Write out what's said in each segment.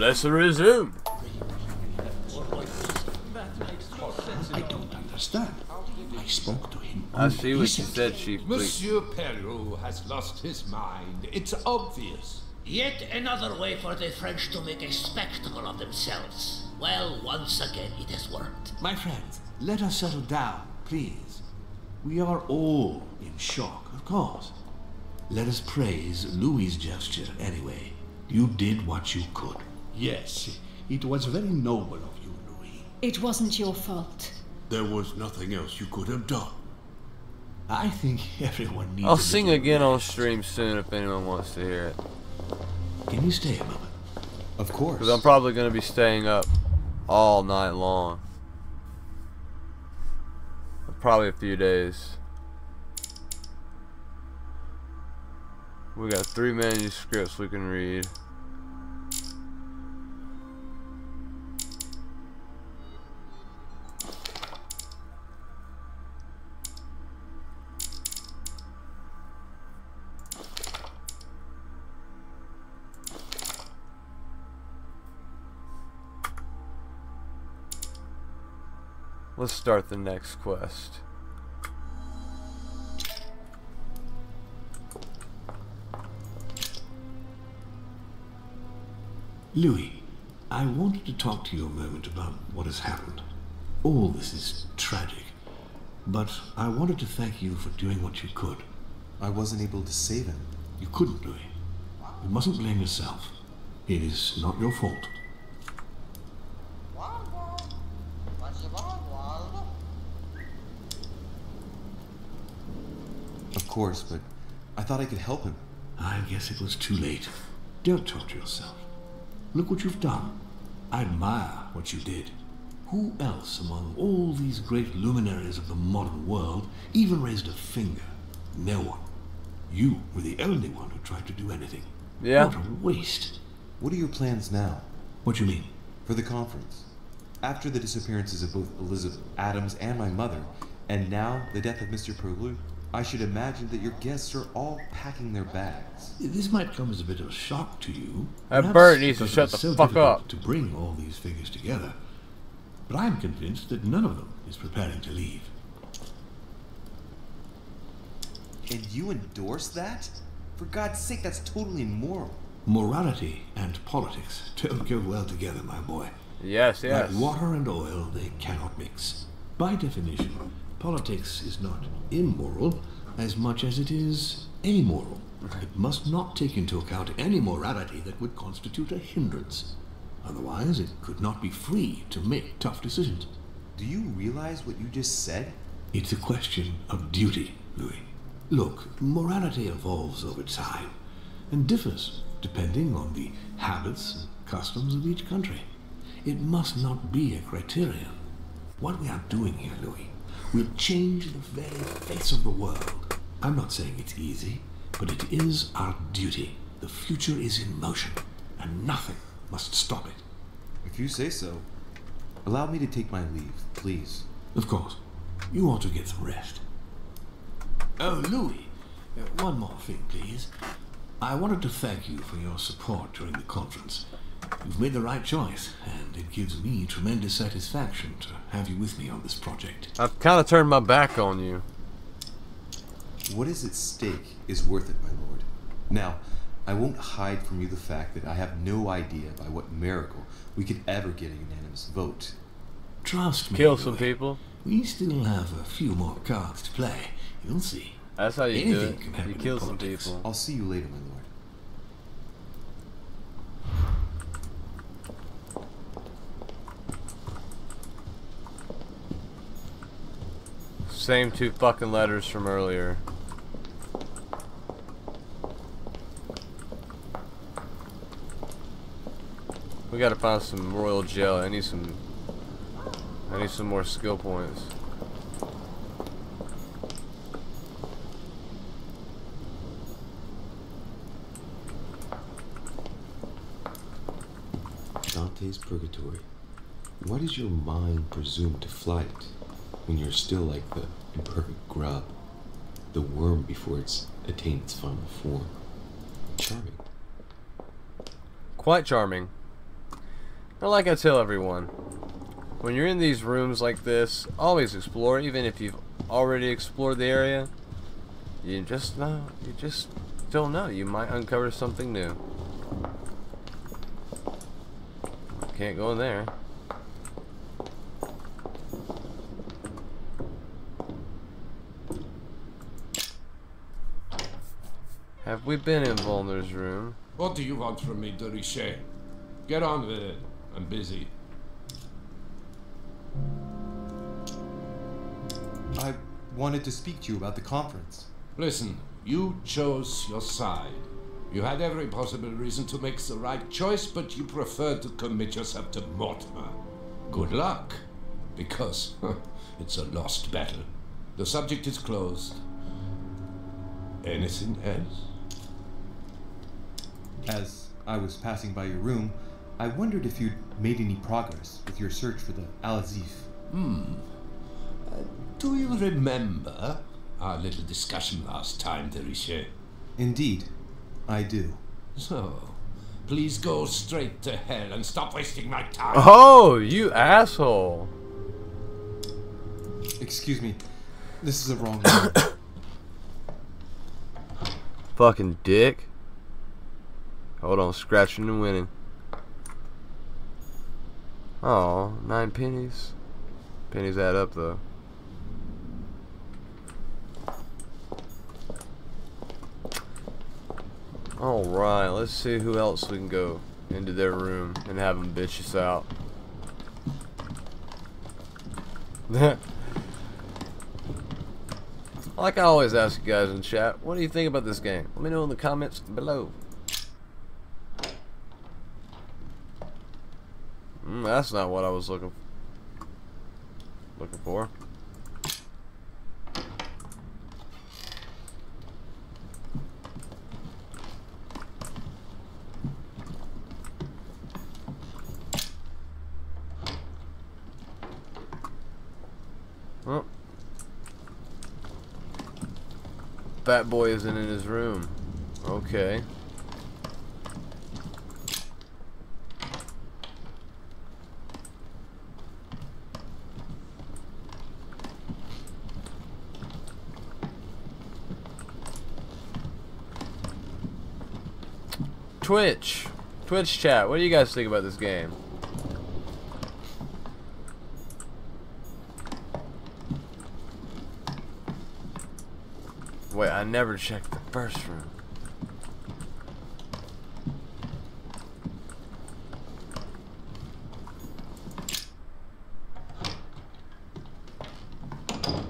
Let's resume. I don't understand. I spoke to him. I see what you said, Chief. Monsieur Perrault has lost his mind. It's obvious. Yet another way for the French to make a spectacle of themselves. Well, once again it has worked. My friends, let us settle down, please. We are all in shock, of course. Let us praise Louis's gesture anyway. You did what you could. Yes, it was very noble of you, Louis. It wasn't your fault. There was nothing else you could have done. I think everyone needs I'll a sing little again on rest. stream soon if anyone wants to hear it. Can you stay a moment? Of course. Because I'm probably going to be staying up all night long. Probably a few days. We got 3 manuscripts we can read. Let's start the next quest. Louis, I wanted to talk to you a moment about what has happened. All this is tragic, but I wanted to thank you for doing what you could. I wasn't able to save him. You couldn't, Louis. You mustn't blame yourself. It is not your fault. Of course, but I thought I could help him. I guess it was too late. Don't torture yourself. Look what you've done. I admire what you did. Who else among all these great luminaries of the modern world even raised a finger? No one. You were the only one who tried to do anything. Yeah. What a waste. What are your plans now? What do you mean? For the conference? After the disappearances of both Elizabeth Adams and my mother, and now the death of Mr. Perrault, I should imagine that your guests are all packing their bags. This might come as a bit of a shock to you. That perhaps bird needs to because shut it's the so fuck difficult up. to bring all these figures together. But I'm convinced that none of them is preparing to leave. And you endorse that? For God's sake, that's totally immoral. Morality and politics don't go well together, my boy. Yes, yes. Like water and oil, they cannot mix. By definition, politics is not immoral as much as it is amoral. It must not take into account any morality that would constitute a hindrance. Otherwise, it could not be free to make tough decisions. Do you realize what you just said? It's a question of duty, Louis. Look, morality evolves over time and differs depending on the habits and customs of each country. It must not be a criterion. What we are doing here, Louis, will change the very face of the world. I'm not saying it's easy, but it is our duty. The future is in motion, and nothing must stop it. If you say so. Allow me to take my leave, please. Of course. You ought to get some rest. Oh, Louis, one more thing, please. I wanted to thank you for your support during the conference. You've made the right choice, and it gives me tremendous satisfaction to have you with me on this project. I've kind of turned my back on you. What is at stake is worth it, my lord. Now, I won't hide from you the fact that I have no idea by what miracle we could ever get a unanimous vote. Trust me, Kill some Louis. people. We still have a few more cards to play. You'll see. That's how you do Anything can it. happen You in kill some politics. people. I'll see you later, my lord. Same 2 fucking letters from earlier. We gotta find some royal gel. I need some more skill points. Dante's Purgatory. Why does your mind presume to flight when you're still like the imperfect grub, the worm before it's attained its final form? Charming. Quite charming. But like I tell everyone, when you're in these rooms like this, always explore, even if you've already explored the area. You just don't know. You might uncover something new. Can't go in there. Have we been in Volner's room? What do you want from me, de Richet? Get on with it. I'm busy. I wanted to speak to you about the conference. Listen, you chose your side. You had every possible reason to make the right choice, but you preferred to commit yourself to Mortimer. Good luck, because it's a lost battle. The subject is closed. Anything else? As I was passing by your room, I wondered if you'd made any progress with your search for the Al-Azif. Do you remember our little discussion last time, de Richet? Indeed, I do. So, please go straight to hell and stop wasting my time. Oh, you asshole. Excuse me, this is a wrong number. Fucking dick. Hold on, scratching and winning. Oh, 9 pennies. Pennies add up though. Alright, let's see who else we can go into their room and have them bitch us out. Like I always ask you guys in chat, what do you think about this game? Let me know in the comments below. That's not what I was looking for. Oh. Fat boy isn't in his room. Okay. Twitch chat, what do you guys think about this game? Wait, I never checked the first room.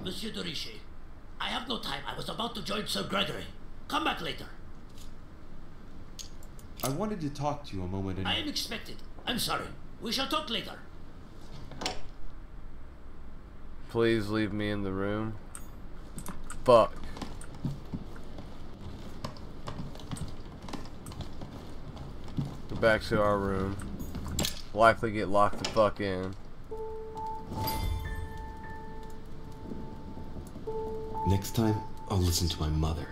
Monsieur de Richet, I have no time. I was about to join Sir Gregory. Come back later. I wanted to talk to you a moment and... I am expected. I'm sorry. We shall talk later. Please leave me in the room. Fuck. Go back to our room. Likely get locked the fuck in. Next time, I'll listen to my mother.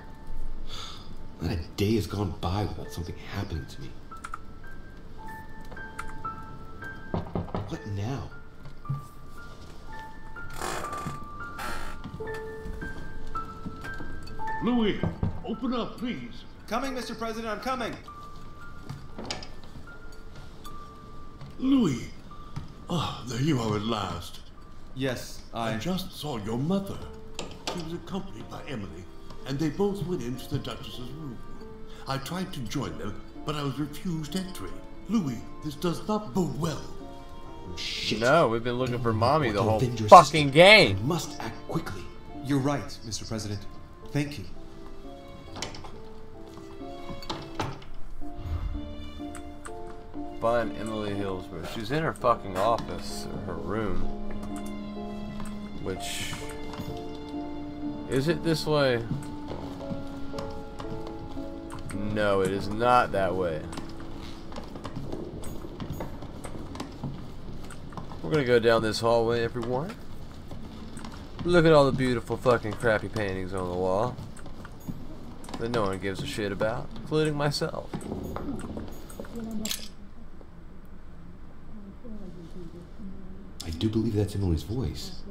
Not a day has gone by without something happening to me. What now? Louis, open up, please. Coming, Mr. President, I'm coming! Louis! Ah, there you are at last. Yes, I just saw your mother. She was accompanied by Emily, and they both went into the Duchess's room. I tried to join them, but I was refused entry. Louis, this does not bode well. Shit. No, we've been looking for mommy the whole Avenge your fucking sister. game. I must act quickly. You're right, Mr. President. Thank you. Find Emily Hillsborough. She's in her fucking office, or her room. Which... Is it this way? No, it is not that way. We're gonna go down this hallway, everyone. Look at all the beautiful fucking crappy paintings on the wall that no one gives a shit about, including myself. do believe that's Emily's voice.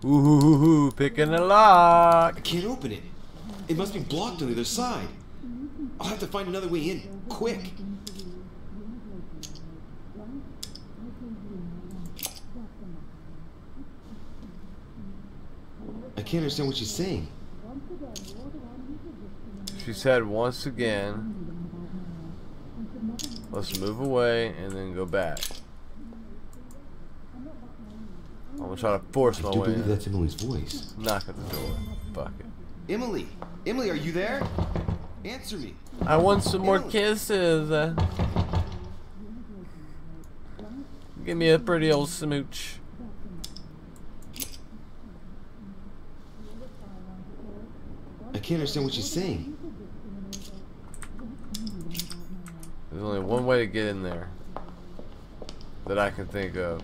Ooh, picking a lock. I can't open it. It must be blocked on the other side. I'll have to find another way in, quick. I can't understand what she's saying. She said once again, let's move away and then go back. I'm gonna try to force my I do way believe in. that's Emily's voice. Knock at the door. Fuck it. Emily! Emily, are you there? Answer me. I want some more Emily. kisses. Give me a pretty old smooch. I can't understand what she's saying. There's only one way to get in there that I can think of.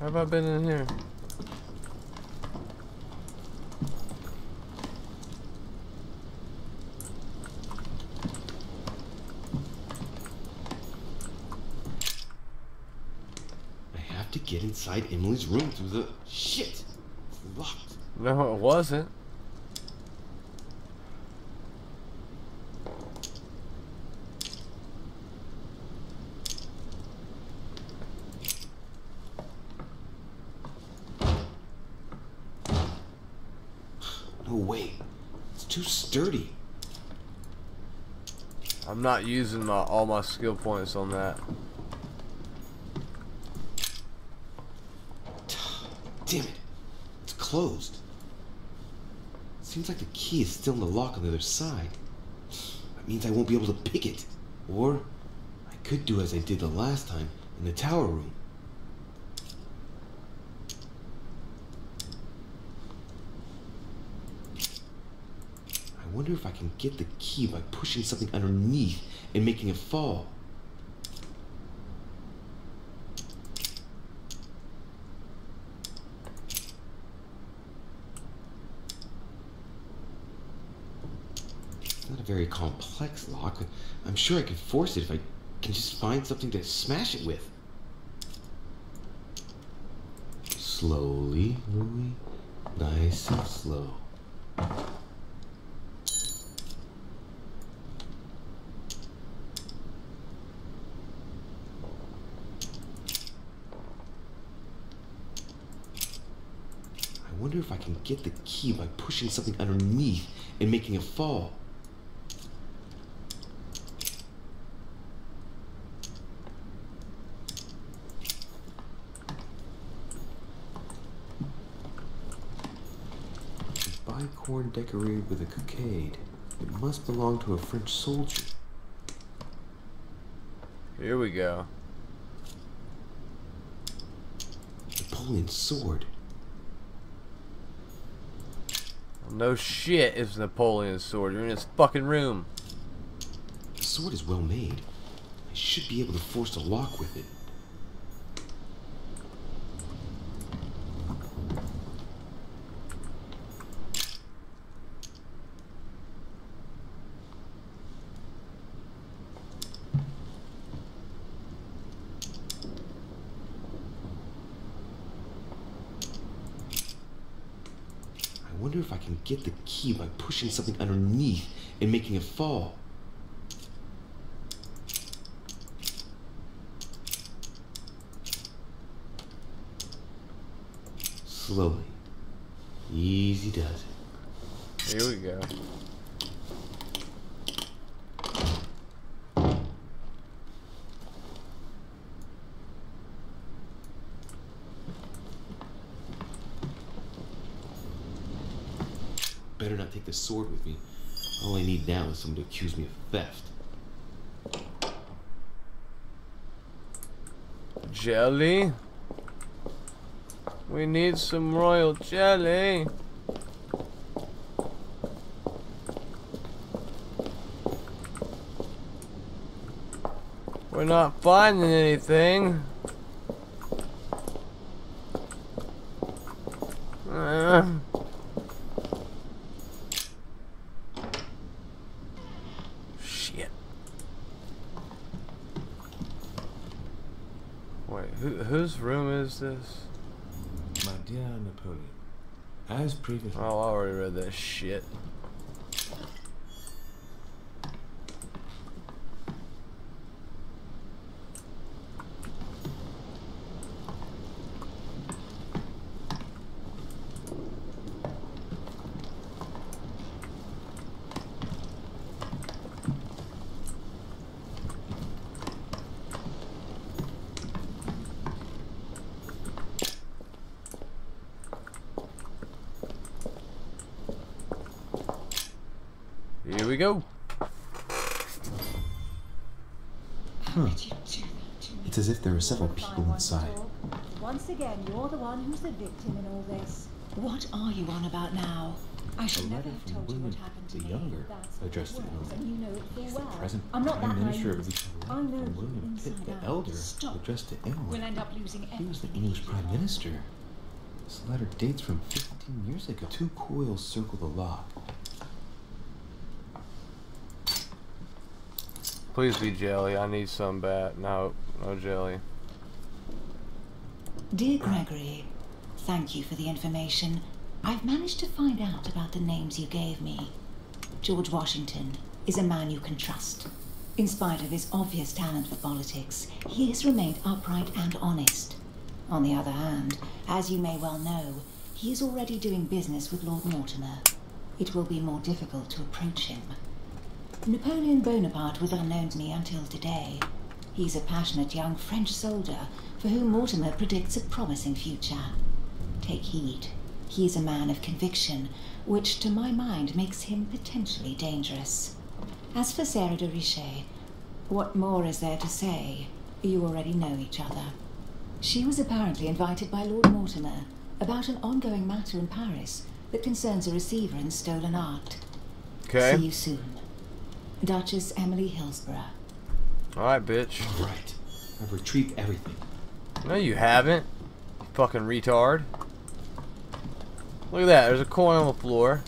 Have I been in here? I have to get inside Emily's room through the... Shit! It's locked. No, it wasn't. No way. It's too sturdy. I'm not using all my skill points on that. Damn it. It's closed. Seems like the key is still in the lock on the other side. That means I won't be able to pick it. Or I could do as I did the last time in the tower room. I wonder if I can get the key by pushing something underneath and making it fall. It's not a very complex lock. I'm sure I can force it if I can just find something to smash it with. Slowly, Louie. Nice and slow. I wonder if I can get the key by pushing something underneath and making it fall. A bicorn decorated with a cockade. It must belong to a French soldier. Here we go. Napoleon's sword. No shit, it's Napoleon's sword. You're in his fucking room. The sword is well made. I should be able to force a lock with it. I wonder if I can get the key by pushing something underneath and making it fall. Slowly. Easy does it. Here we go. Better not take the sword with me. All I need now is someone to accuse me of theft. Jelly. We need some royal jelly. We're not finding anything. Shit. Wait, whose room is this? My dear Napoleon, as previously... Oh, I already read that shit. Here we go. It's as if there are several people inside. Once again, you're the one who's the victim in all this. What are you on about now? I should never have told you what happened to the me. Younger That's addressed to worse, Emily. and you know it full He's the well. present I'm not Prime that Minister naive. of the I know and you William Pitt inside the out. Elder Stop. addressed to Emily. We'll end up losing He was the everything. English Prime Minister. This letter dates from 15 years ago. 2 coils circle the lock. Please be jelly. I need some bad. No, no jelly. Dear Gregory, thank you for the information. I've managed to find out about the names you gave me. George Washington is a man you can trust. In spite of his obvious talent for politics, he has remained upright and honest. On the other hand, as you may well know, he is already doing business with Lord Mortimer. It will be more difficult to approach him. Napoleon Bonaparte was unknown to me until today. He's a passionate young French soldier for whom Mortimer predicts a promising future. Take heed. He is a man of conviction, which to my mind makes him potentially dangerous. As for Sarah de Richet, what more is there to say? You already know each other. She was apparently invited by Lord Mortimer about an ongoing matter in Paris that concerns a receiver in stolen art. Okay. See you soon. Duchess Emily Hillsborough. Alright, bitch. All right. I've retrieved everything. No, you haven't. You fucking retard. Look at that. There's a coin on the floor.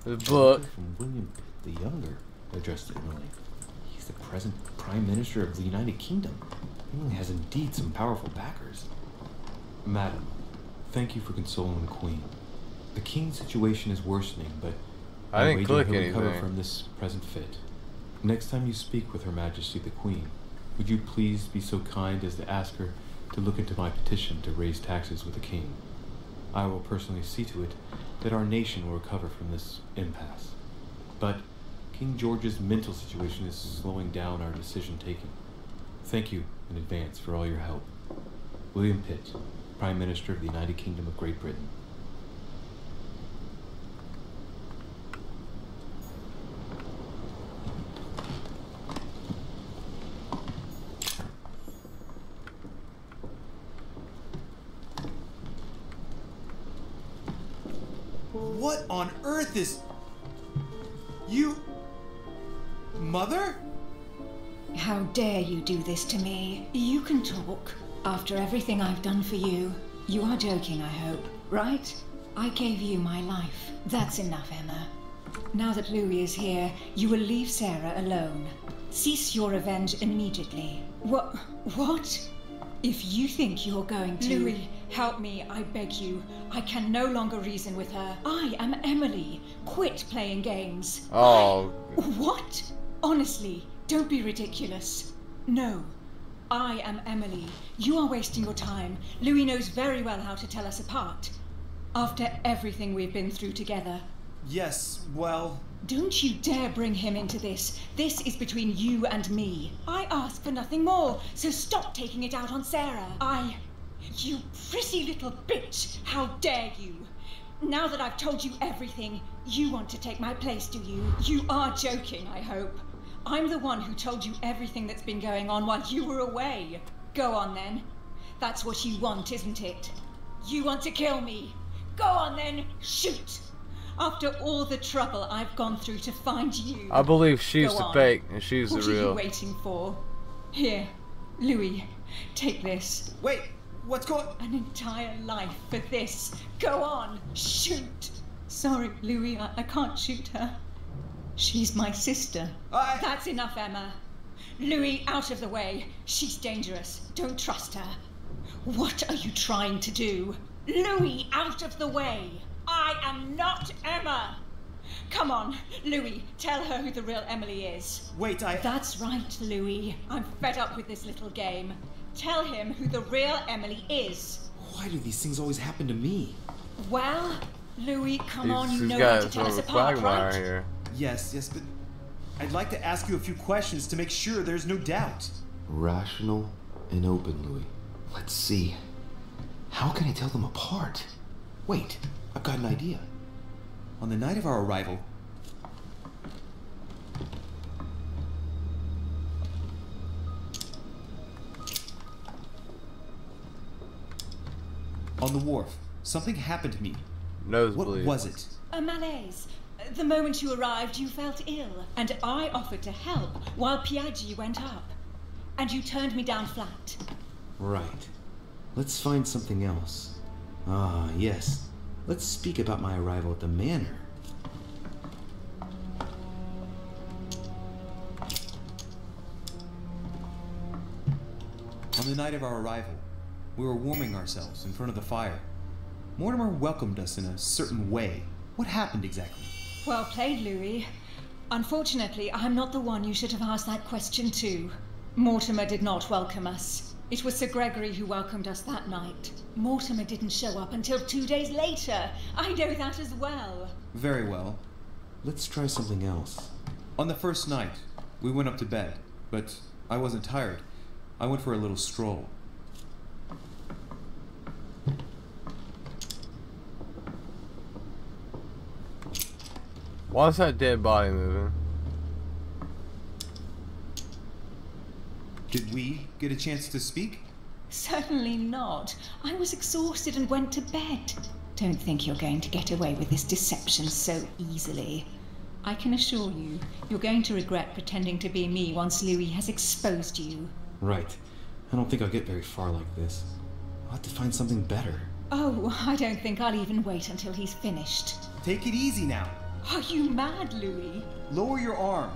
There's a book. From William Pitt the Younger addressed to Emily. He's the present Prime Minister of the United Kingdom. Emily has indeed some powerful backers. Madam, thank you for consoling the Queen. The King's situation is worsening, but I didn't wager click he'll recover anything. from this present fit. Next time you speak with Her Majesty the Queen, would you please be so kind as to ask her to look into my petition to raise taxes with the King? I will personally see to it that our nation will recover from this impasse. But King George's mental situation is slowing down our decision taking. Thank you in advance for all your help. William Pitt, Prime Minister of the United Kingdom of Great Britain. What on earth is... You... Mother? How dare you do this to me? You can talk. After everything I've done for you. You are joking, I hope, right? I gave you my life. That's enough, Emma. Now that Louis is here, you will leave Sarah alone. Cease your revenge immediately. What? If you think you're going to... Louis, help me, I beg you. I can no longer reason with her. I am Emily. Quit playing games. Oh. What? Honestly, don't be ridiculous. No. I am Emily. You are wasting your time. Louis knows very well how to tell us apart. After everything we've been through together. Yes, well... Don't you dare bring him into this. This is between you and me. I ask for nothing more, so stop taking it out on Sarah. You prissy little bitch! How dare you! Now that I've told you everything, you want to take my place, do you? You are joking, I hope. I'm the one who told you everything that's been going on while you were away. Go on then. That's what you want, isn't it? You want to kill me? Go on then, shoot! After all the trouble I've gone through to find you. I believe she's Go the on. fake and she's the What are you real. waiting for? Here, Louis, take this. Wait, what's going... An entire life for this. Go on, shoot! Sorry, Louis, I can't shoot her. She's my sister. That's enough, Emma. Louis, out of the way. She's dangerous. Don't trust her. What are you trying to do? Louis, out of the way. I am not Emma. Come on, Louis, tell her who the real Emily is. Wait, That's right, Louis. I'm fed up with this little game. Tell him who the real Emily is. Why do these things always happen to me? Well, Louis, come on, you He's know got how to his tell us little apart, quagmire right? here. Yes, but I'd like to ask you a few questions to make sure there's no doubt. Rational and open, Louis. Let's see. How can I tell them apart? Wait, I've got an idea. On the night of our arrival, on the wharf, something happened to me. Nosebleed. What was it? A malaise. The moment you arrived, you felt ill, and I offered to help while Piaggi went up. And you turned me down flat. Right. Let's find something else. Ah, yes. Let's speak about my arrival at the manor. On the night of our arrival, we were warming ourselves in front of the fire. Mortimer welcomed us in a certain way. What happened exactly? Well played, Louis. Unfortunately, I'm not the one you should have asked that question to. Mortimer did not welcome us. It was Sir Gregory who welcomed us that night. Mortimer didn't show up until 2 days later. I know that as well. Very well. Let's try something else. On the first night, we went up to bed, but I wasn't tired. I went for a little stroll. Why's that dead body moving? Did we get a chance to speak? Certainly not. I was exhausted and went to bed. Don't think you're going to get away with this deception so easily. I can assure you, you're going to regret pretending to be me once Louis has exposed you. Right. I don't think I'll get very far like this. I'll have to find something better. Oh, I don't think I'll even wait until he's finished. Take it easy now. Are you mad, Louis? Lower your arm.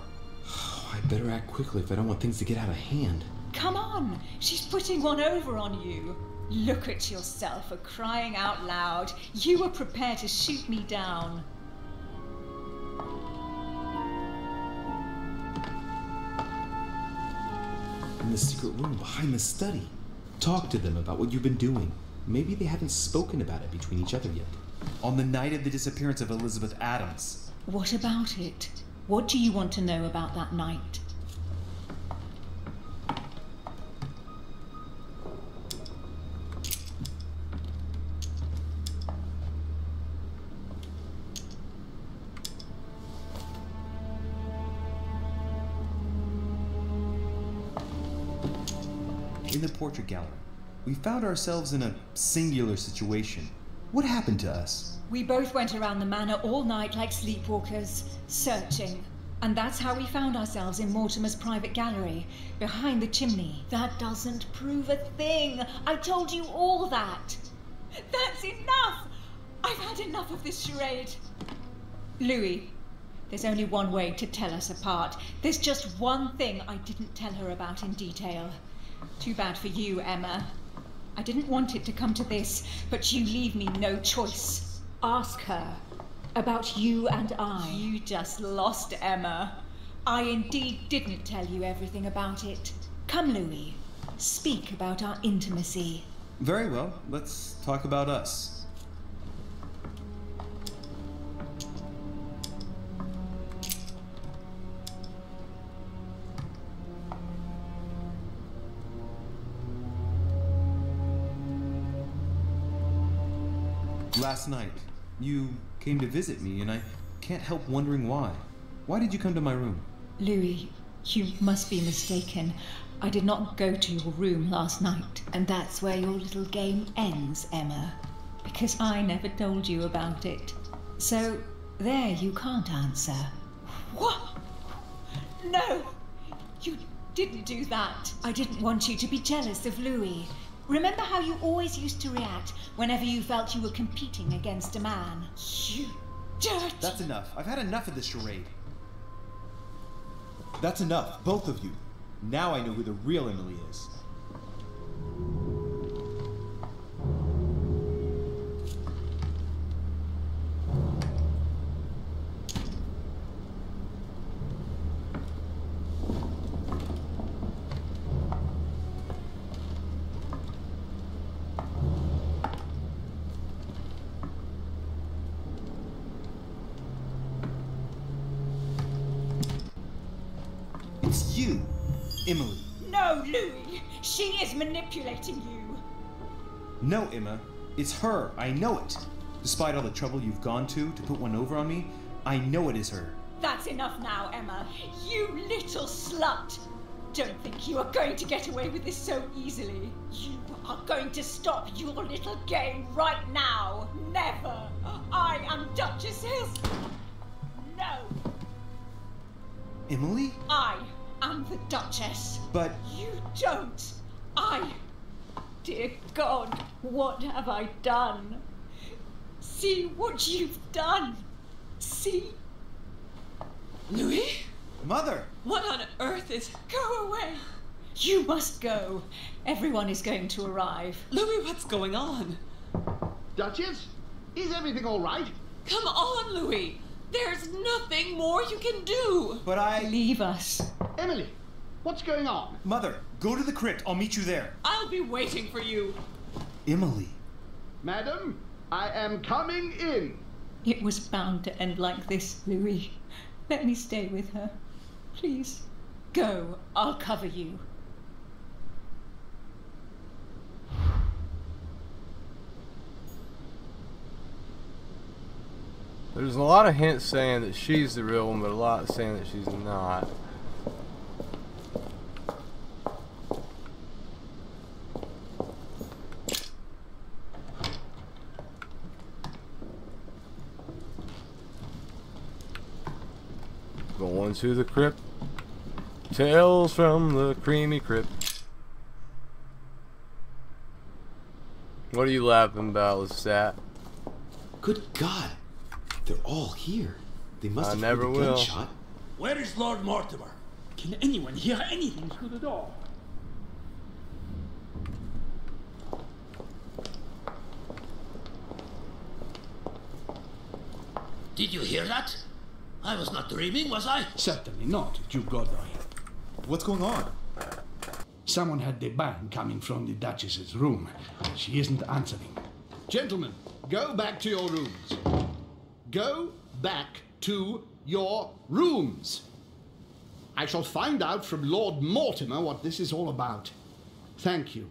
I better act quickly if I don't want things to get out of hand. Come on, she's putting one over on you. Look at yourself for crying out loud. You were prepared to shoot me down. In the secret room behind the study. Talk to them about what you've been doing. Maybe they haven't spoken about it between each other yet. On the night of the disappearance of Elizabeth Adams. What about it? What do you want to know about that night? In the portrait gallery, we found ourselves in a singular situation. What happened to us? We both went around the manor all night like sleepwalkers, searching. And that's how we found ourselves in Mortimer's private gallery, behind the chimney. That doesn't prove a thing. I told you all that. That's enough! I've had enough of this charade. Louis, there's only one way to tell us apart. There's just one thing I didn't tell her about in detail. Too bad for you, Emma. I didn't want it to come to this, but you leave me no choice. Ask her about you and I. You just lost, Emma. I indeed didn't tell you everything about it. Come, Louis. Speak about our intimacy. Very well, let's talk about us. Last night, you came to visit me, and I can't help wondering why. Why did you come to my room? Louis, you must be mistaken. I did not go to your room last night. And that's where your little game ends, Emma. Because I never told you about it. So, there you can't answer. What? No! You didn't do that. I didn't want you to be jealous of Louis. Remember how you always used to react whenever you felt you were competing against a man? You dirt! That's enough. I've had enough of this charade. That's enough, both of you. Now I know who the real Emily is. It's you, Emily. No, Louis! She is manipulating you! No, Emma. It's her. I know it. Despite all the trouble you've gone to put one over on me, I know it is her. That's enough now, Emma. You little slut! Don't think you are going to get away with this so easily. You are going to stop your little game right now. Never! I am Duchess Hill. No! Emily? I am the Duchess. But... You don't. Dear God, what have I done? See what you've done. See? Louis? Mother! What on earth is... Go away. You must go. Everyone is going to arrive. Louis, what's going on? Duchess? Is everything all right? Come on, Louis. There's nothing more you can do. But I... Leave us. Emily, what's going on? Mother, go to the crypt. I'll meet you there. I'll be waiting for you. Emily. Madam, I am coming in. It was bound to end like this, Louis. Let me stay with her. Please. Go. I'll cover you. There's a lot of hints saying that she's the real one, but a lot saying that she's not. Going to the crypt. Tales from the creamy crypt. What are you laughing about, Lestat? Good God. They're all here. They must have never heard the will. gunshot. Where is Lord Mortimer? Can anyone hear anything through the door? Did you hear that? I was not dreaming, was I? Certainly not, Duke Godoy. What's going on? Someone had the bang coming from the Duchess's room. She isn't answering. Gentlemen, go back to your rooms. Go back to your rooms. I shall find out from Lord Mortimer what this is all about. Thank you.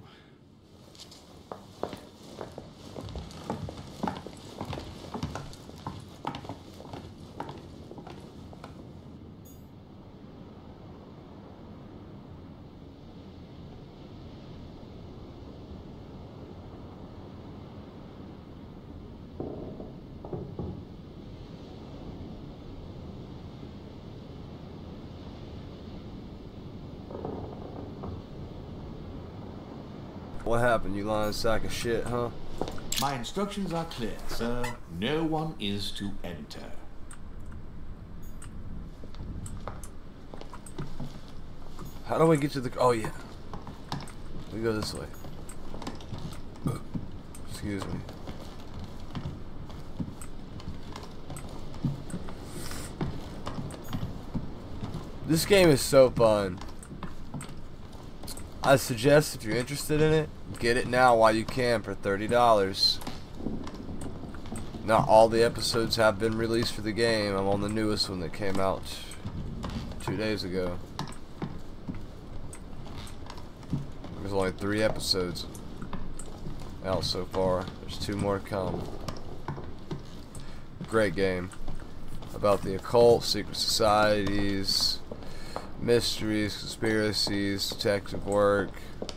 What happened? You lying sack of shit, huh? My instructions are clear, sir. No one is to enter. How do we get to the... Oh, yeah. We go this way. Excuse me. This game is so fun. I suggest if you're interested in it, get it now while you can for $30. Not all the episodes have been released for the game. I'm on the newest one that came out 2 days ago. There's only 3 episodes out so far. There's 2 more to come. Great game. About the occult, secret societies, Mysteries, conspiracies, detective work,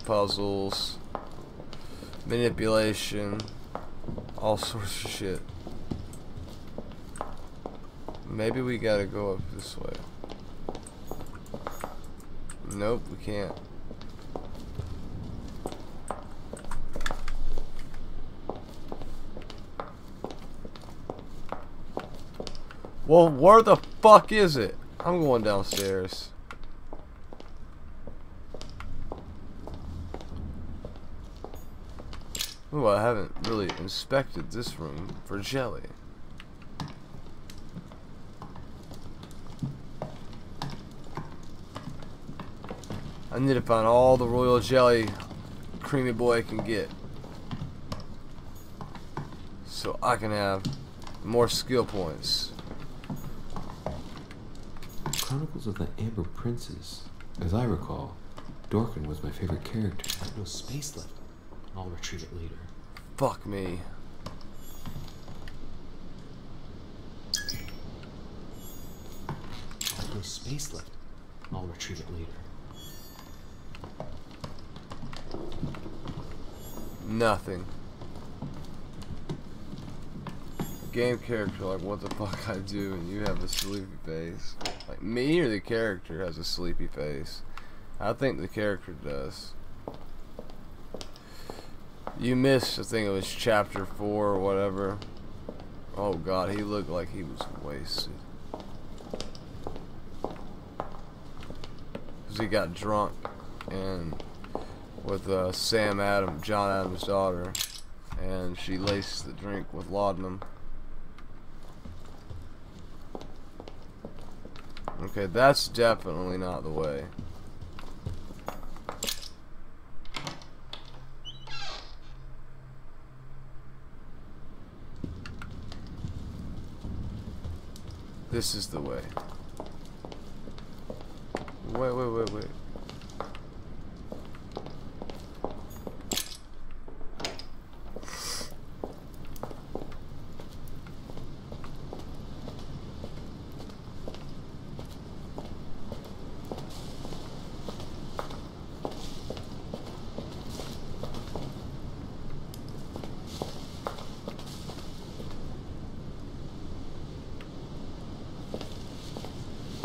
puzzles, manipulation, all sorts of shit. Maybe we gotta go up this way. Nope, we can't. Well, where the fuck is it? I'm going downstairs. Ooh, I haven't really inspected this room for jelly. I need to find all the royal jelly Creamy Boy can get, so I can have more skill points. Chronicles of the Amber Princess. As I recall, Dorkin was my favorite character. I have no space left. I'll retrieve it later. Fuck me. I have no space left. I'll retrieve it later. Nothing. Game character, like, what the fuck I do, and you have a sleepy face. Like, me or the character has a sleepy face? I think the character does. You missed, I think it was chapter 4 or whatever. Oh god, he looked like he was wasted. Because he got drunk and with John Adams' daughter, and she laced the drink with laudanum. Okay, that's definitely not the way. This is the way. Wait.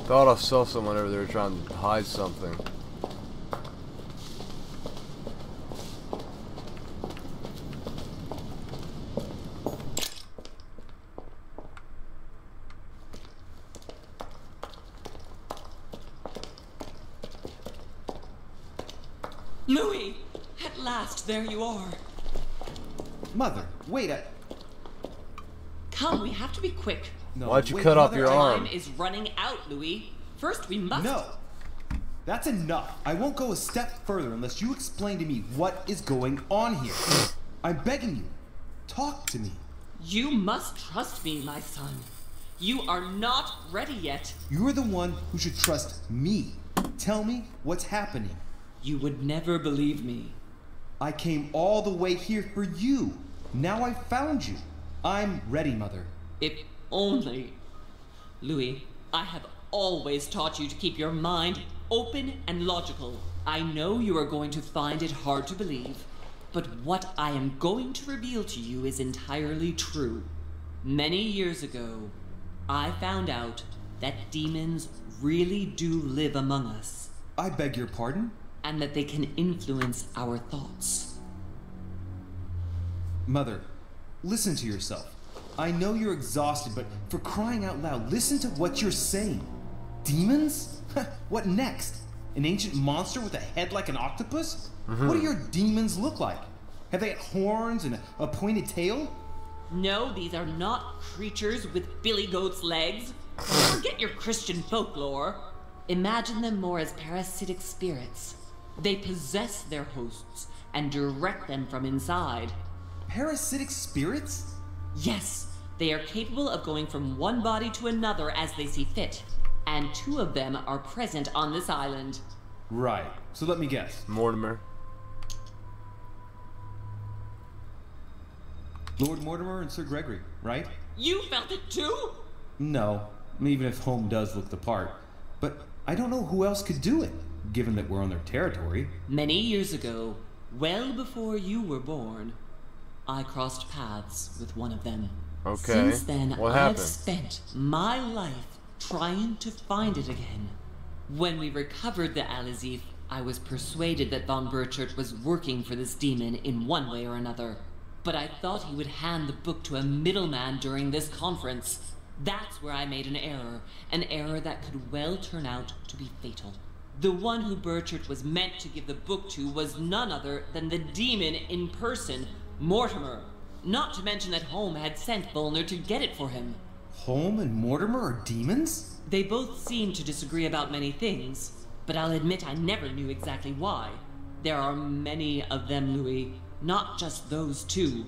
Thought I saw someone over there trying to hide something. Louis! At last, there you are. Mother, wait, Come, we have to be quick. No, Why'd you wait, cut off Mother, your arm? Time is running out, Louis. First, we must... No. That's enough. I won't go a step further unless you explain to me what is going on here. I'm begging you. Talk to me. You must trust me, my son. You are not ready yet. You're the one who should trust me. Tell me what's happening. You would never believe me. I came all the way here for you. Now I've found you. I'm ready, Mother. If only... Louis, I have always taught you to keep your mind open and logical. I know you are going to find it hard to believe, but what I am going to reveal to you is entirely true. Many years ago, I found out that demons really do live among us. I beg your pardon? And that they can influence our thoughts. Mother, listen to yourself. I know you're exhausted, but for crying out loud, listen to what you're saying. Demons? What next? An ancient monster with a head like an octopus? What do your demons look like? Have they horns and a pointed tail? No, these are not creatures with billy goat's legs. Forget your Christian folklore. Imagine them more as parasitic spirits. They possess their hosts and direct them from inside. Parasitic spirits? Yes, they are capable of going from one body to another as they see fit. And 2 of them are present on this island. Right. So let me guess. Mortimer. Lord Mortimer and Sir Gregory, right? You felt it too? No, even if Home does look the part. But I don't know who else could do it, given that we're on their territory. Many years ago, well before you were born, I crossed paths with one of them. Okay. Since then, What I've happened? spent my life trying to find it again. When we recovered the Alizif, I was persuaded that von Burchard was working for this demon in one way or another. But I thought he would hand the book to a middleman during this conference. That's where I made an error that could well turn out to be fatal. The one who Burchard was meant to give the book to was none other than the demon in person, Mortimer. Not to mention that Holm had sent Volner to get it for him. Holm and Mortimer are demons? They both seem to disagree about many things, but I'll admit I never knew exactly why. There are many of them, Louis, not just those two.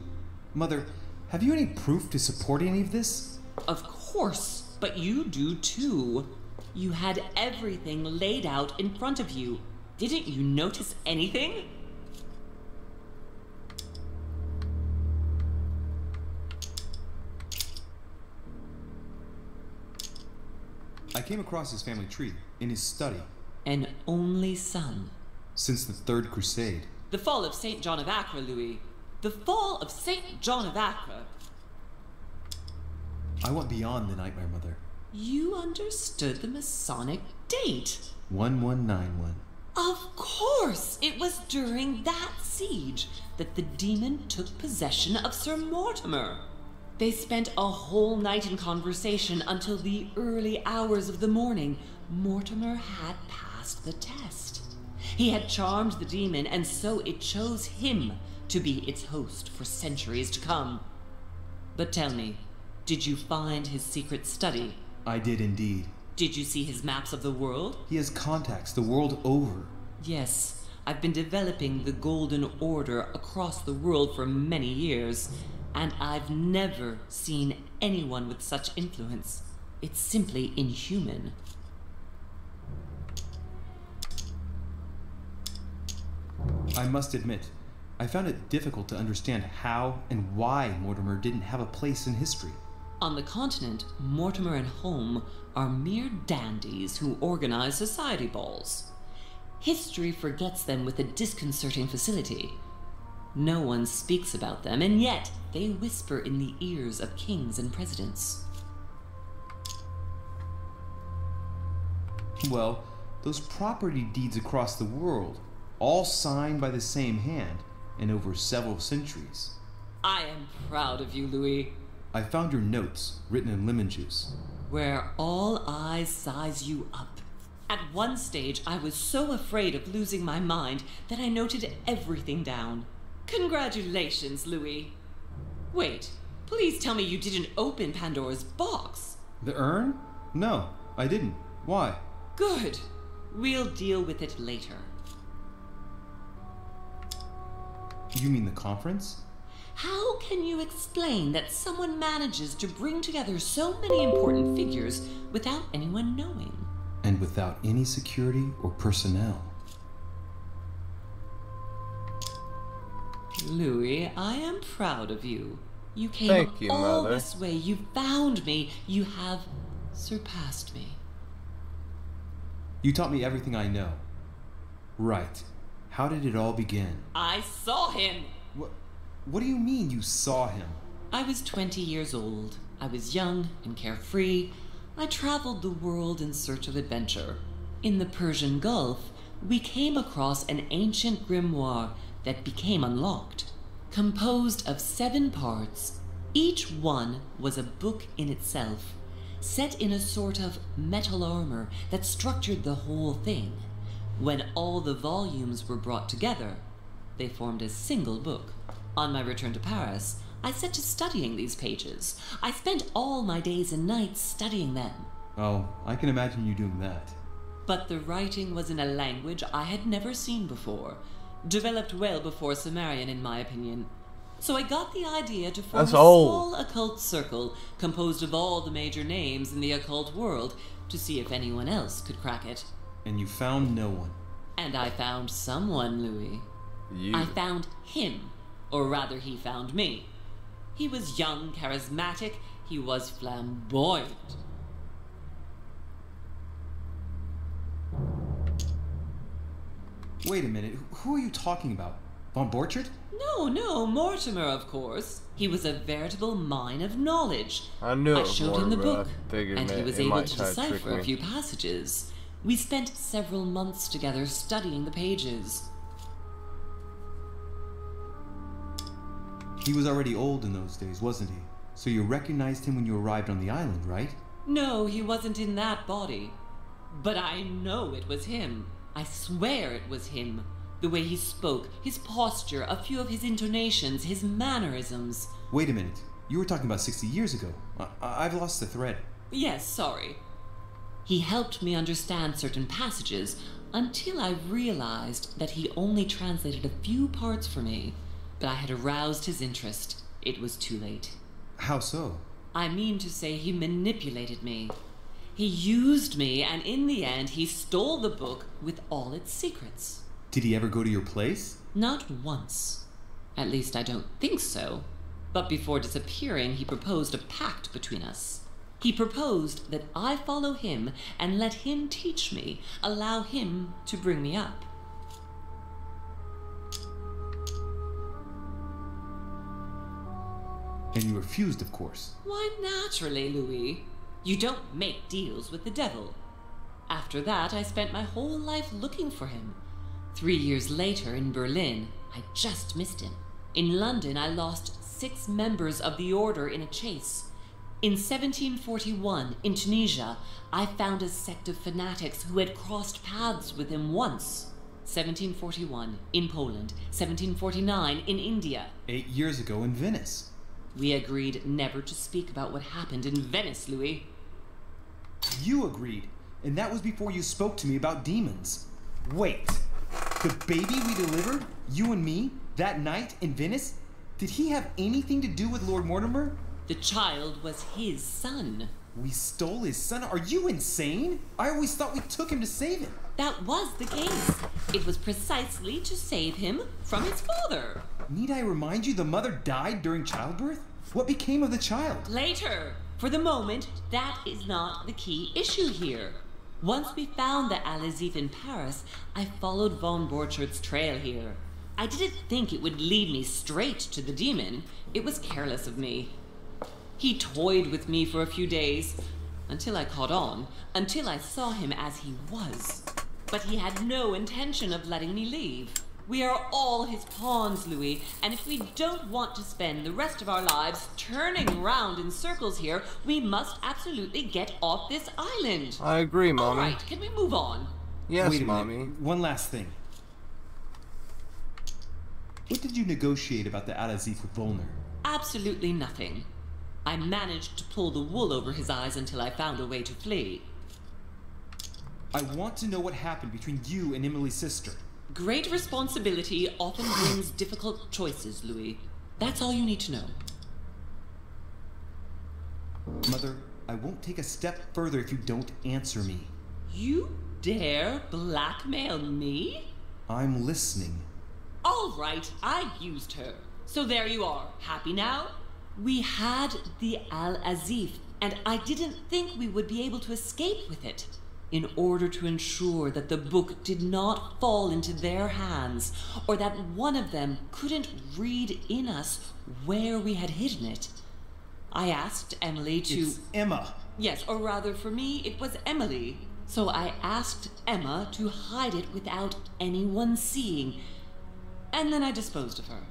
Mother, have you any proof to support any of this? Of course, but you do too. You had everything laid out in front of you. Didn't you notice anything? I came across his family tree in his study. An only son. Since the Third Crusade. The fall of St. John of Acre, Louis. The fall of St. John of Acre. I went beyond the Nightmare Mother. You understood the Masonic date. 1191. Of course! It was during that siege that the demon took possession of Sir Mortimer. They spent a whole night in conversation until the early hours of the morning. Mortimer had passed the test. He had charmed the demon, and so it chose him to be its host for centuries to come. But tell me, did you find his secret study? I did indeed. Did you see his maps of the world? He has contacts the world over. Yes, I've been developing the Golden Order across the world for many years, and I've never seen anyone with such influence. It's simply inhuman. I must admit, I found it difficult to understand how and why Mortimer didn't have a place in history. On the continent, Mortimer and Holm are mere dandies who organize society balls. History forgets them with a disconcerting facility. No one speaks about them, and yet they whisper in the ears of kings and presidents. Well, those property deeds across the world, all signed by the same hand, and over several centuries. I am proud of you, Louis. I found your notes, written in lemon juice. Where all eyes size you up. At one stage, I was so afraid of losing my mind that I noted everything down. Congratulations, Louis. Wait, please tell me you didn't open Pandora's box. The urn? No, I didn't. Why? Good. We'll deal with it later. You mean the conference? How can you explain that someone manages to bring together so many important figures without anyone knowing? And without any security or personnel. Louis, I am proud of you. You came Thank you, all Mother. this way. You found me. You have surpassed me. You taught me everything I know. Right. How did it all begin? I saw him. What do you mean you saw him? I was 20 years old. I was young and carefree. I traveled the world in search of adventure. In the Persian Gulf, we came across an ancient grimoire that became unlocked. Composed of 7 parts, each one was a book in itself, set in a sort of metal armor that structured the whole thing. When all the volumes were brought together, they formed a single book. On my return to Paris, I set to studying these pages. I spent all my days and nights studying them. Oh, I can imagine you doing that. But the writing was in a language I had never seen before, developed well before Sumerian, in my opinion. So I got the idea to form a small occult circle composed of all the major names in the occult world to see if anyone else could crack it. And you found no one. And I found someone, Louis. You. I found him. Or rather, he found me. He was young, charismatic. He was flamboyant. Wait a minute, who are you talking about? Von Borchert? No, Mortimer, of course. He was a veritable mine of knowledge. I knew it I was showed him the Mortimer. book, I figured and he was it able might to try to trick decipher a me. few passages. We spent several months together studying the pages. He was already old in those days, wasn't he? So you recognized him when you arrived on the island, right? No, he wasn't in that body. But I know it was him. I swear it was him. The way he spoke, his posture, a few of his intonations, his mannerisms. Wait a minute. You were talking about 60 years ago. I've lost the thread. Yes, sorry. He helped me understand certain passages until I realized that he only translated a few parts for me. But I had aroused his interest. It was too late. How so? I mean to say he manipulated me. He used me, and in the end, he stole the book with all its secrets. Did he ever go to your place? Not once. At least I don't think so. But before disappearing, he proposed a pact between us. He proposed that I follow him and let him teach me, allow him to bring me up. And you refused, of course. Why, naturally, Louis. You don't make deals with the devil. After that, I spent my whole life looking for him. 3 years later, in Berlin, I just missed him. In London, I lost 6 members of the order in a chase. In 1741, in Tunisia, I found a sect of fanatics who had crossed paths with him once. 1741, in Poland. 1749, in India. 8 years ago in Venice. We agreed never to speak about what happened in Venice, Louis. You agreed, and that was before you spoke to me about demons. Wait, the baby we delivered, you and me, that night in Venice, did he have anything to do with Lord Mortimer? The child was his son. We stole his son? Are you insane? I always thought we took him to save him. That was the case. It was precisely to save him from his father. Need I remind you the mother died during childbirth? What became of the child? Later. For the moment, that is not the key issue here. Once we found the Al-Azif in Paris, I followed von Borchert's trail here. I didn't think it would lead me straight to the demon. It was careless of me. He toyed with me for a few days, until I caught on, until I saw him as he was. But he had no intention of letting me leave. We are all his pawns, Louis, and if we don't want to spend the rest of our lives turning round in circles here, we must absolutely get off this island. I agree, Mommy. All right, can we move on? Yes, Wait a Mommy. minute. One last thing. What did you negotiate about the Al-Azif with Volner? Absolutely nothing. I managed to pull the wool over his eyes until I found a way to flee. I want to know what happened between you and Emily's sister. Great responsibility often brings difficult choices, Louis. That's all you need to know. Mother, I won't take a step further if you don't answer me. You dare blackmail me? I'm listening. All right, I used her. So there you are. Happy now? We had the Al-Azif, and I didn't think we would be able to escape with it. In order to ensure that the book did not fall into their hands, or that one of them couldn't read in us where we had hidden it, I asked Emily to... It's Emma. Yes, or rather for me, it was Emily. So I asked Emma to hide it without anyone seeing, and then I disposed of her.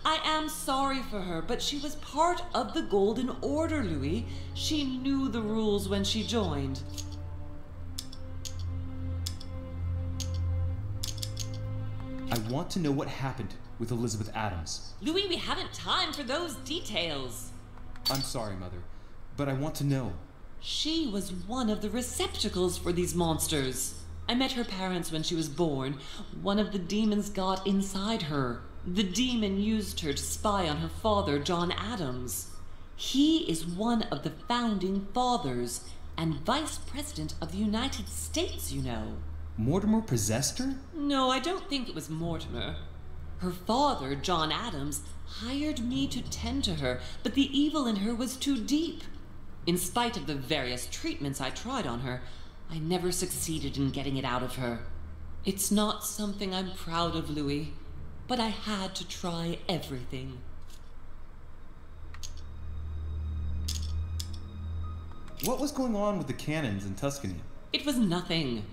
I am sorry for her, but she was part of the Golden Order, Louis. She knew the rules when she joined. I want to know what happened with Elizabeth Adams. Louis, we haven't time for those details. I'm sorry, Mother, but I want to know. She was one of the receptacles for these monsters. I met her parents when she was born. One of the demons got inside her. The demon used her to spy on her father, John Adams. He is one of the founding fathers and vice president of the United States, you know. Mortimer possessed her? No, I don't think it was Mortimer. Her father, John Adams, hired me to tend to her, but the evil in her was too deep. In spite of the various treatments I tried on her, I never succeeded in getting it out of her. It's not something I'm proud of, Louis, but I had to try everything. What was going on with the cannons in Tuscany? It was nothing.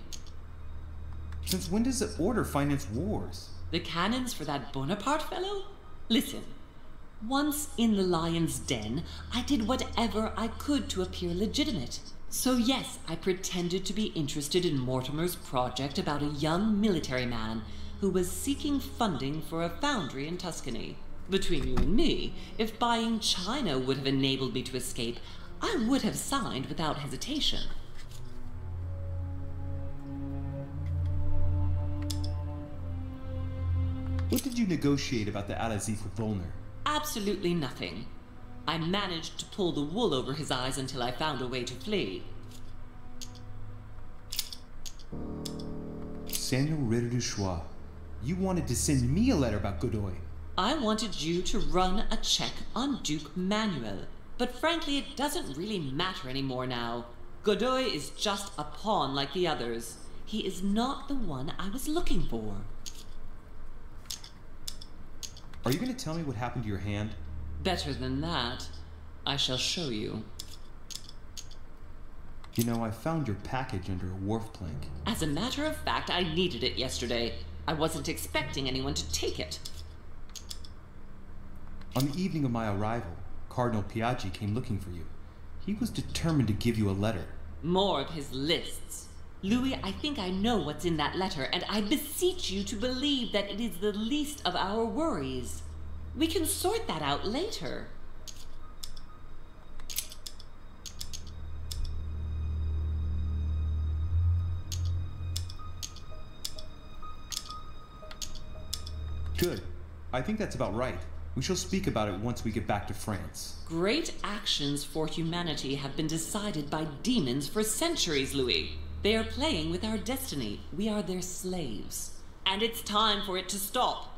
Since when does the Order finance wars? The cannons for that Bonaparte fellow? Listen, once in the lion's den, I did whatever I could to appear legitimate. So yes, I pretended to be interested in Mortimer's project about a young military man who was seeking funding for a foundry in Tuscany. Between you and me, if buying China would have enabled me to escape, I would have signed without hesitation. What did you negotiate about the Al-Aziz with Volner? Absolutely nothing. I managed to pull the wool over his eyes until I found a way to flee. Samuel Ritter du Choix, you wanted to send me a letter about Godoy. I wanted you to run a check on Duke Manuel. But frankly, it doesn't really matter anymore now. Godoy is just a pawn like the others. He is not the one I was looking for. Are you going to tell me what happened to your hand? Better than that. I shall show you. You know, I found your package under a wharf plank. As a matter of fact, I needed it yesterday. I wasn't expecting anyone to take it. On the evening of my arrival, Cardinal Piaggi came looking for you. He was determined to give you a letter. More of his lists. Louis, I think I know what's in that letter, and I beseech you to believe that it is the least of our worries. We can sort that out later. Good. I think that's about right. We shall speak about it once we get back to France. Great actions for humanity have been decided by demons for centuries, Louis. They are playing with our destiny. We are their slaves. And it's time for it to stop.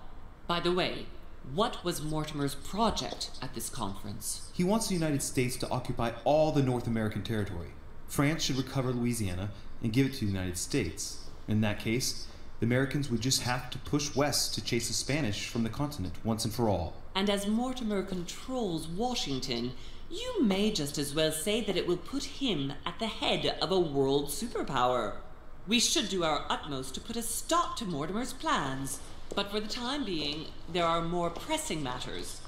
By the way, what was Mortimer's project at this conference? He wants the United States to occupy all the North American territory. France should recover Louisiana and give it to the United States. In that case, the Americans would just have to push west to chase the Spanish from the continent once and for all. And as Mortimer controls Washington, you may just as well say that it will put him at the head of a world superpower. We should do our utmost to put a stop to Mortimer's plans. But for the time being, there are more pressing matters.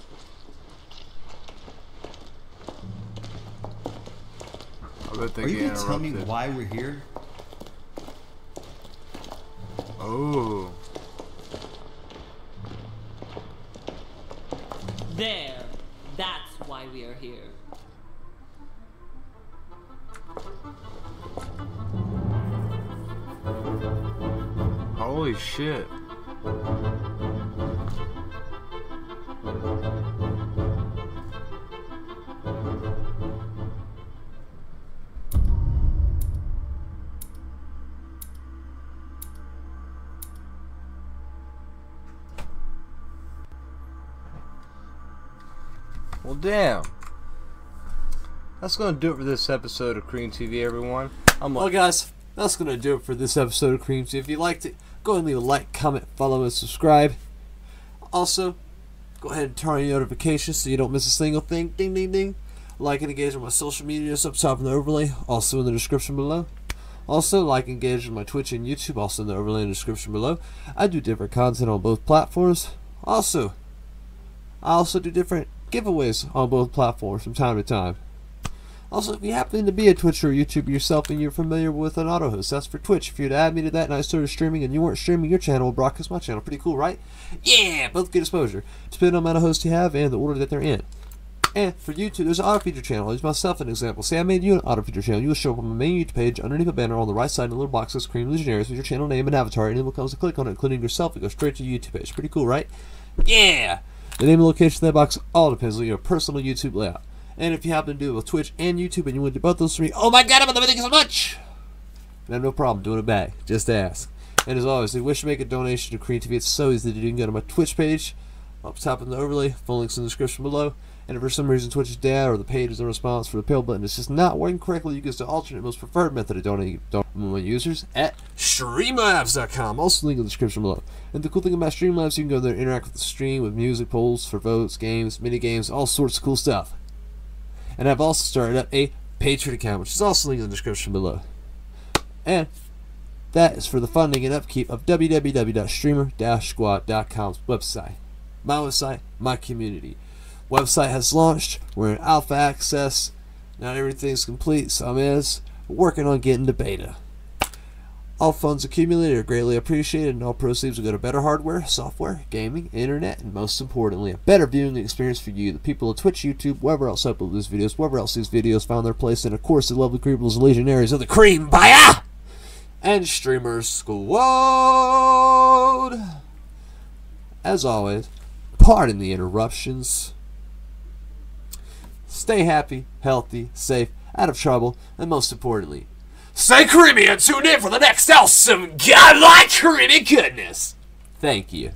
Are you going to tell me why we're here? Oh. There. That's why we are here. Holy shit. Well, damn. That's going to do it for this episode of CreamTV, everyone. Well, guys, that's going to do it for this episode of CreamTV. If you liked it, go ahead and leave a like, comment, follow, and subscribe. Also, go ahead and turn on your notifications so you don't miss a single thing. Ding, ding, ding. Like and engage with my social media up top in the overlay, also in the description below. Also, like and engage with my Twitch and YouTube, also in the overlay in the description below. I do different content on both platforms. I also do different giveaways on both platforms from time to time. Also, if you happen to be a Twitcher or YouTuber yourself and you're familiar with an auto host, that's for Twitch. If you'd add me to that and I started streaming and you weren't streaming, your channel will broadcast my channel. Pretty cool, right? Yeah, both get exposure, depending on the amount of hosts you have and the order that they're in. And for YouTube, there's an auto feature channel. Use myself an example. Say I made you an auto feature channel. You will show up on my main YouTube page underneath a banner on the right side in a little box that says Cream Legionnaires with your channel name and avatar, and anyone comes to click on it, including yourself, it goes straight to your YouTube page. Pretty cool, right? Yeah! The name and location of that box all depends on your personal YouTube layout. And if you happen to do it with Twitch and YouTube and you want to do both those three, oh my god, I'm gonna thank you so much! And I have no problem doing it back. Just ask. And as always, if you wish to make a donation to CreamTV, it's so easy to do. You can go to my Twitch page, up top in the overlay, phone links in the description below. and if for some reason Twitch is dead or the page is in response for the pill button is just not working correctly, you can use the alternate most preferred method of donating users at Streamlabs.com. Also link in the description below. And the cool thing about Streamlabs, you can go there and interact with the stream with music, polls for votes, games, mini games, all sorts of cool stuff. And I've also started up a Patreon account, which is also linked in the description below. And that is for the funding and upkeep of www.streamer-squad.com's website. My website, my community. Website has launched. We're in alpha access. Not everything's complete. Some is. We're working on getting to beta. All funds accumulated are greatly appreciated, and all proceeds will go to better hardware, software, gaming, internet, and most importantly, a better viewing experience for you, the people of Twitch, YouTube, wherever else I upload these videos, wherever else these videos found their place, and of course the lovely creepers legionaries of the Cream Baya and Streamer Squad. As always, pardon the interruptions. Stay happy, healthy, safe, out of trouble, and most importantly, stay creamy and tune in for the next awesome godlike creamy goodness. Thank you.